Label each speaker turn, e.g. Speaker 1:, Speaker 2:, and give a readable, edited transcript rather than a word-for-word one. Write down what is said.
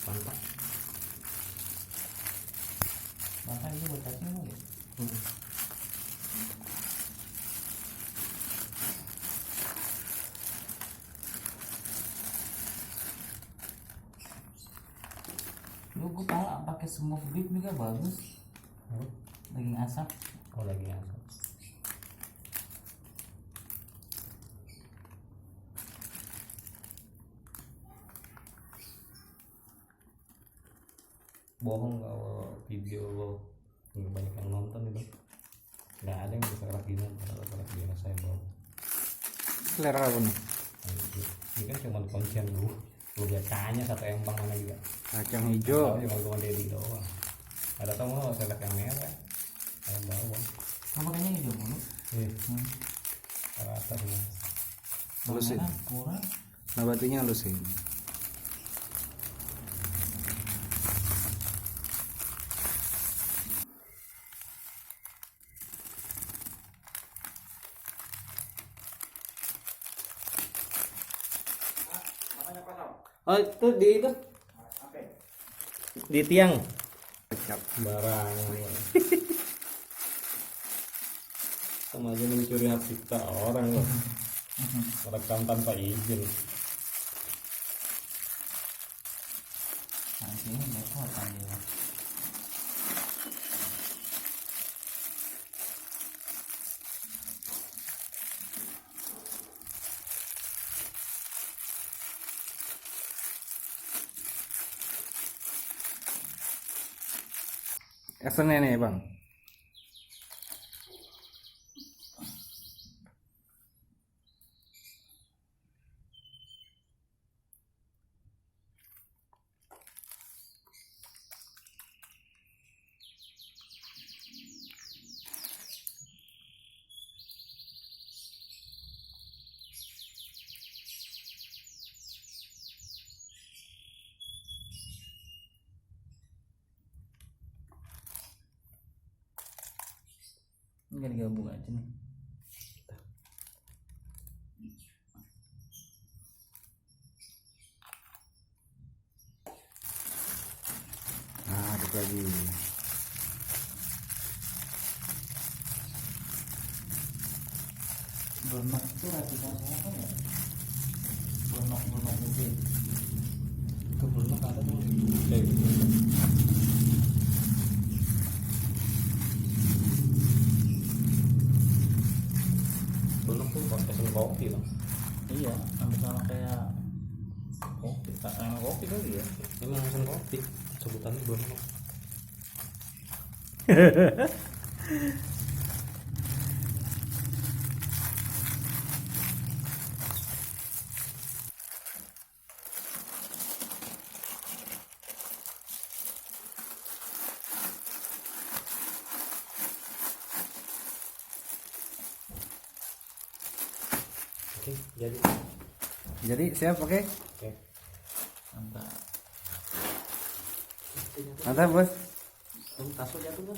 Speaker 1: Mantap.
Speaker 2: Mantap itu buat cacing ya. Lu gue pala pakai smoke beef juga bagus. Daging asap.
Speaker 1: Oh lagi asap. Bohong kalau video lo nggak banyak yang nonton itu, nggak ada yang bisa kerajinan kalau kerajinan saya bohong.
Speaker 3: Selera apa nih?
Speaker 1: Ini kan cuma kuncian lu biasanya satu empang mana juga.
Speaker 3: Kacang hijau.
Speaker 1: Cuma cuma Dedi doang. Ada tau mau selek yang merah, yang bawang.
Speaker 2: Kamu kayaknya hijau mulu.
Speaker 1: Iya. Rata semua.
Speaker 3: Halusin.
Speaker 2: Kurang.
Speaker 3: Nabatinya halusin.
Speaker 1: Oh itu di tiang
Speaker 3: Kecap.
Speaker 1: barang sama aja mencuri hak cipta orang loh, merekam tanpa izin.
Speaker 2: Nah, ini lekot aja.
Speaker 3: Actionnya nih bang.
Speaker 2: Enggak digabung aja nih.
Speaker 3: Nah, aduk lagi.
Speaker 2: Bernok itu racikan siapa ya? Bernok itu.
Speaker 1: Ke Bruno ada tuh kayak gitu. Bruno tuh pesen kopi loh.
Speaker 2: Iya, hampir sama kayak kopi. Emang kopi kali ya?
Speaker 1: Emang pesen kopi sebutannya Bruno. Oke,
Speaker 3: Jadi siap, oke?
Speaker 1: oke.
Speaker 2: Mantap.
Speaker 3: Mantap bos.
Speaker 1: Tuh tasu jatuh kan?